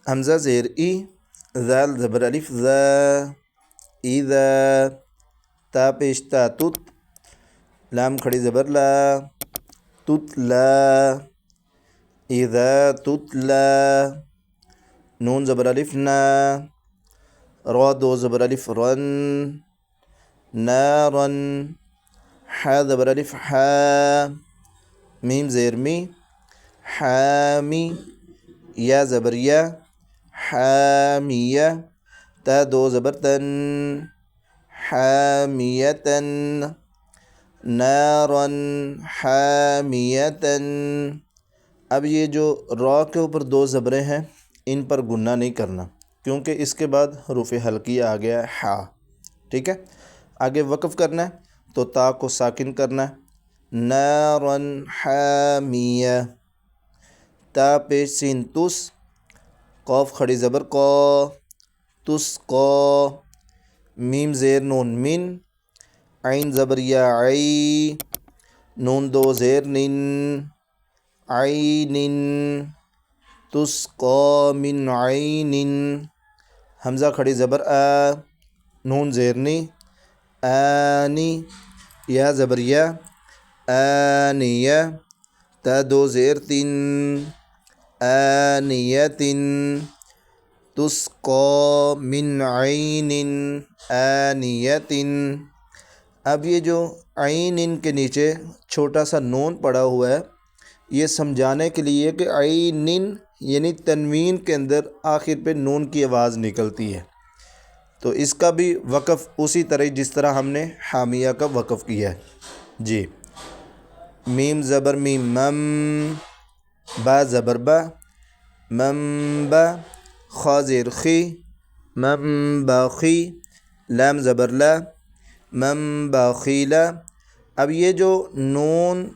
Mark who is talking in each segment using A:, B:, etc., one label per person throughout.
A: حمزہ زیر ای، ذال زبر الف ذا، اذا، تا پیش تا تت، لام کھڑی زبر لا، تتلا، اذا تتلا، نون زبر الف نا، را دو زبر الف رن، نارن، حا زبر الف حا، میم زیر می، حامی، یا زبر یا، حامیہ، تا دو زبر تن، حامیتن، نارن حامیتن۔ اب یہ جو را کے اوپر دو زبریں ہیں ان پر گنہ نہیں کرنا، کیونکہ اس کے بعد حروف حلقیہ آ گیا ہے حا، ٹھیک ہے۔ آگے وقف کرنا ہے تو تا کو ساکن کرنا ہے، نارن حامیہ، تا پیش سین تس، قاف کھڑی زبر قا، تسقا، میم زیر نون من، عین زبر یا عی، نون دو زیر نن، عینن، تسقا من عین، حمزہ کھڑی زبر آ، نون زیر نی، آنی، یا زبر یا، آنیہ، تا دو زیر تین، آنیتن، تسقا من عین آنیتن۔ اب یہ جو عین کے نیچے چھوٹا سا نون پڑا ہوا ہے، یہ سمجھانے کے لیے کہ عین یعنی تنوین کے اندر آخر پہ نون کی آواز نکلتی ہے، تو اس کا بھی وقف اسی طرح جس طرح ہم نے حامیہ کا وقف کیا ہے جی۔ میم زبر میم مم، با زبر با، منبا، خا زیر خی، منباخی، لام زبر لا، منباخیلا۔ اب یہ جو نون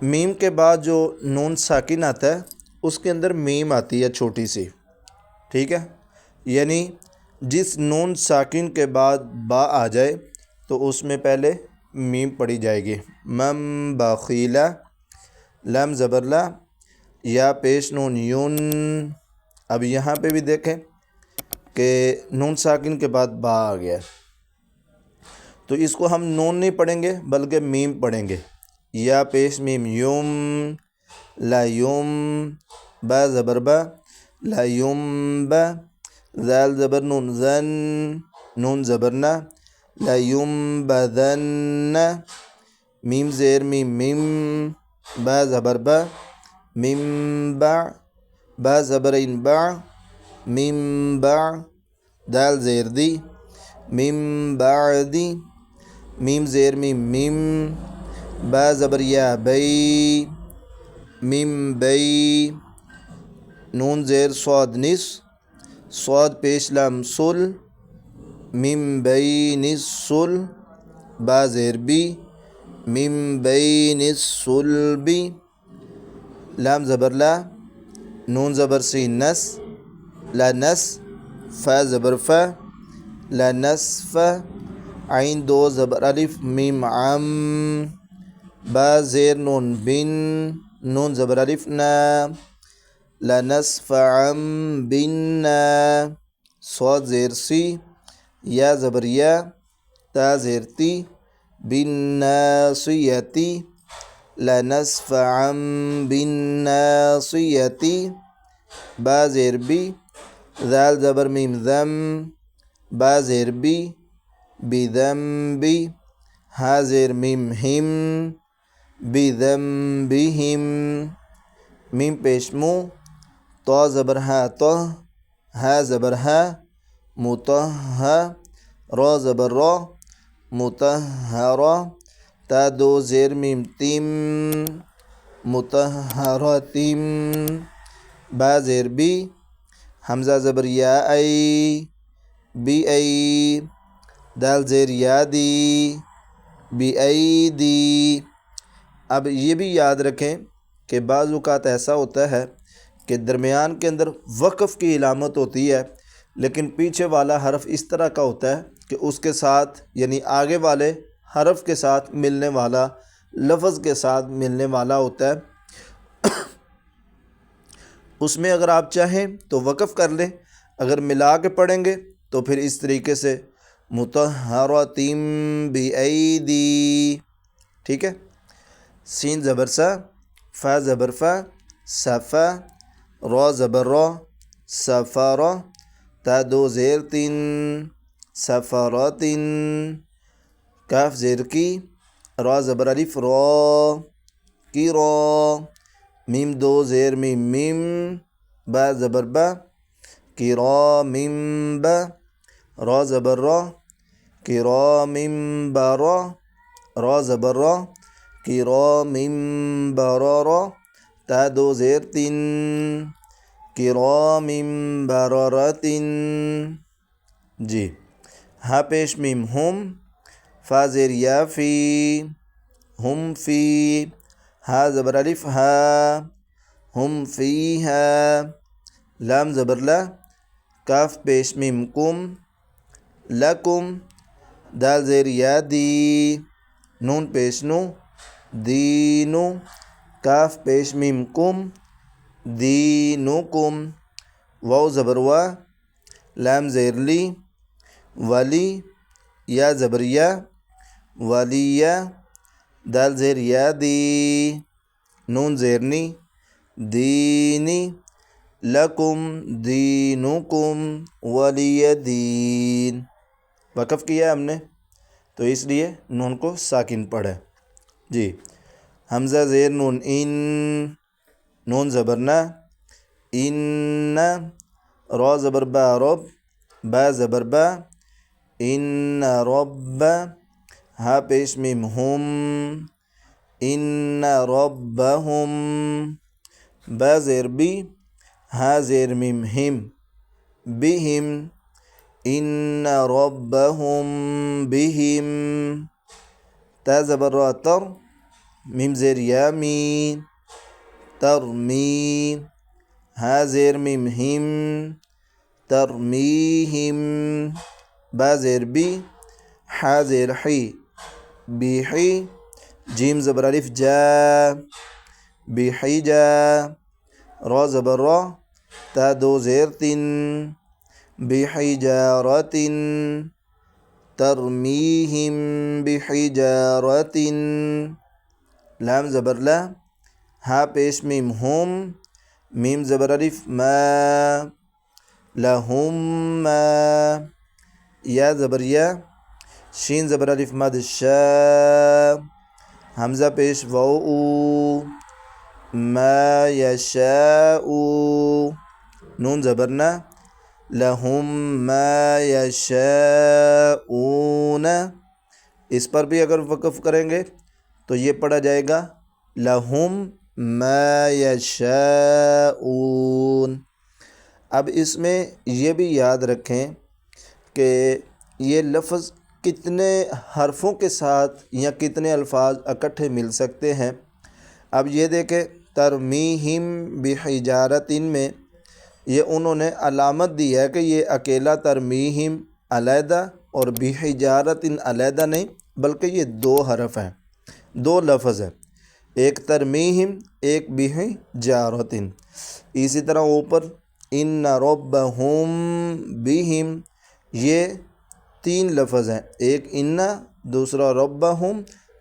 A: میم کے بعد جو نون ساکن آتا ہے اس کے اندر میم آتی ہے چھوٹی سی، ٹھیک ہے، یعنی جس نون ساکن کے بعد با آ جائے تو اس میں پہلے میم پڑھی جائے گی، منباخیلا، لام زبر لا، یا پیش نون یون۔ اب یہاں پہ بھی دیکھیں کہ نون ساکن کے بعد با آ گیا، تو اس کو ہم نون نہیں پڑھیں گے بلکہ میم پڑھیں گے، یا پیش میم یوم، لا یوم، با زبر با، لا یوم با، ذال زبر نون زن، نون زبرنا، لا یوم بدن، میم زیر میم میم، با زبر با، میم با، با زبرین با، میم با، دال زیر دی، میم بعدی، میم زیر میم میم، با زبر یا بی، میم بی، نون زیر صاد نس، صاد پیش لام سل، میم بین السل، با زیر بی، میم بین السلبی، لام زبر لا، نون زبر سین نس، لا نس، فا زبر فا، لا نصف، عین دو زبر الف میم عم، با زیر نون بن، نون زبر الف نا، لا نصفعا بنا، صاد زیر سی، یا زبر یا، تا زیر تی، بالناصیتی، لا نصفعا بالناصیتی، با زیر بی، ذال زبر میم ذم، با زیر بی، بذنبی، ہا زیر میم ہم، بذنبہم، میم پیش مو، طا زبر ہا طہ، ہا زبر ہا، مطہا، را زبر را، مطہرا، تا دو زیر میم تم، مطہرتم، با زیر بی، حمزہ زبر یا ای، بی ای، دال زیر یا دی، بی ای دی۔ اب یہ بھی یاد رکھیں کہ بعض اوقات ایسا ہوتا ہے کہ درمیان کے اندر وقف کی علامت ہوتی ہے لیکن پیچھے والا حرف اس طرح کا ہوتا ہے کہ اس کے ساتھ یعنی آگے والے حرف کے ساتھ ملنے والا، لفظ کے ساتھ ملنے والا ہوتا ہے، اس میں اگر آپ چاہیں تو وقف کر لیں، اگر ملا کے پڑھیں گے تو پھر اس طریقے سے مطہراتم بایدی، ٹھیک ہے۔ سین زبر سا، فا زبر فا، صفا، را زبر را، سفارا، تا دو زیر تین، سفاراتن، کاف زیر کی، را زبر الف را، کی را، میم دو زیر میم میم، با زبر با، کرامم با، را زبر را، کرامم برا، را زبر را، کرامم برارا، تا دو زیر تین، کرامم برارتن، جی۔ ہاں پیش میم ہم، فا زیر یا فی، ہم فی، ہا زبر الف ہا، ہم فی ہا، لام زبر لا، کاف پیش میم کم، لکم، دال زیر یا دی، نون پیش نو، دینو، کاف پیش میم کم، دینکم، واو زبر وا، لام زیر لی، ولی، یا زبر یا، ولیہ، دال زیر یا دی، نون زیر نی، دینی، لکم دینکم ولی دین۔ وقف کیا ہم نے تو اس لیے نون کو ساکن پڑھے، جی۔ حمزہ زیر نون ان، نون زبر نا، ان، را زبر با رب، با زبر با، ان رب، ہا پیش میم ہم، ان ربہم، با زیر بی، ہا زیر میم ہم، بہم، ان ربہم بہم، تا زبر را تر، میم زیر یا می، ترمی، ہا زیر میم ہم، ترمیہم، با زیر بی، حا زیر حی، بیحی، جیم زبر الف جا، بحجا، را زبر را، تا دو زیر تن، بحجارتن، ترمیہم بحجارتن، لام زبر لا، ہا پیش میم ہم، میم زبر الف ما، لہم ما، یا زبر یا، شین زبر الف مد شا، حمزہ پیش واو او، ما یشاء، نون زبر نا، لہم ما یشاءون، اس پر بھی اگر وقف کریں گے تو یہ پڑھا جائے گا لہم ما یشاءون۔ اب اس میں یہ بھی یاد رکھیں کہ یہ لفظ کتنے حرفوں کے ساتھ یا کتنے الفاظ اکٹھے مل سکتے ہیں۔ اب یہ دیکھیں ترمیہم بحجارتن میں یہ انہوں نے علامت دی ہے کہ یہ اکیلا ترمیہم علیحدہ اور بحجارتن علیحدہ نہیں، بلکہ یہ دو حرف ہیں، دو لفظ ہیں، ایک ترمیہم ایک بحجارتن۔ اسی طرح اوپر ان ربہم بہم، یہ تین لفظ ہیں، ایک ان، دوسرا ربہم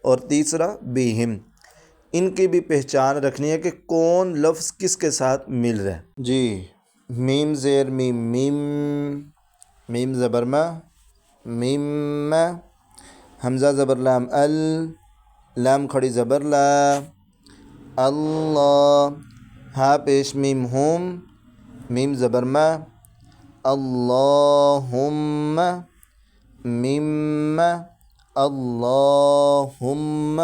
A: اور تیسرا بہم۔ ان کی بھی پہچان رکھنی ہے کہ کون لفظ کس کے ساتھ مل رہا ہے، جی۔ میم زیر میم میم، میم زبر ما، میم، حمزہ زبر لام ال، لام کھڑی زبر لا، اللہ، ہا پیش میم ہم، میم زبر ما، اللہم، میم، اللہم۔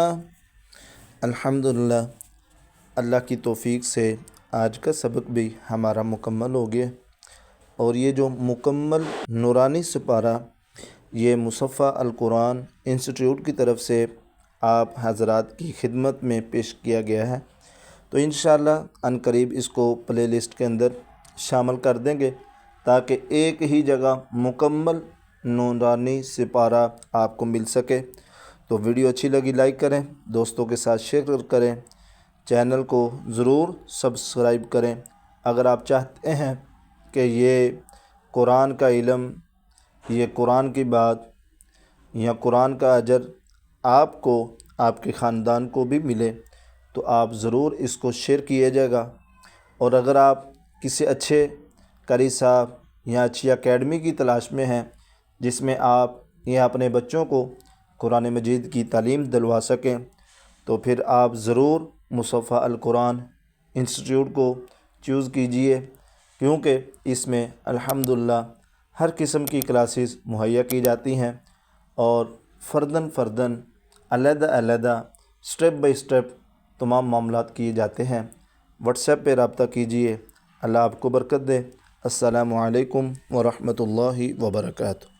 A: الحمدللہ، اللہ کی توفیق سے آج کا سبق بھی ہمارا مکمل ہو گیا، اور یہ جو مکمل نورانی سپارہ یہ مصفح القرآن انسٹیٹیوٹ کی طرف سے آپ حضرات کی خدمت میں پیش کیا گیا ہے، تو انشاءاللہ عنقریب اس کو پلے لسٹ کے اندر شامل کر دیں گے تاکہ ایک ہی جگہ مکمل نورانی سپارہ آپ کو مل سکے۔ تو ویڈیو اچھی لگی لائک کریں، دوستوں کے ساتھ شیئر کریں، چینل کو ضرور سبسکرائب کریں۔ اگر آپ چاہتے ہیں کہ یہ قرآن کا علم، یہ قرآن کی بات یا قرآن کا اجر آپ کو، آپ کے خاندان کو بھی ملے، تو آپ ضرور اس کو شیئر کیے جائے گا۔ اور اگر آپ کسی اچھے قاری صاحب یا اچھی اکیڈمی کی تلاش میں ہیں جس میں آپ یا اپنے بچوں کو قرآن مجید کی تعلیم دلوا سکیں، تو پھر آپ ضرور مصفح القرآن انسٹیٹیوٹ کو چوز کیجئے، کیونکہ اس میں الحمدللہ ہر قسم کی کلاسز مہیا کی جاتی ہیں اور فرداً فرداً، علیحدہ علیحدہ، سٹیپ بائی سٹیپ تمام معاملات کیے جاتے ہیں۔ واٹس ایپ پہ رابطہ کیجئے۔ اللہ آپ کو برکت دے۔ السلام علیکم ورحمۃ اللہ وبرکاتہ۔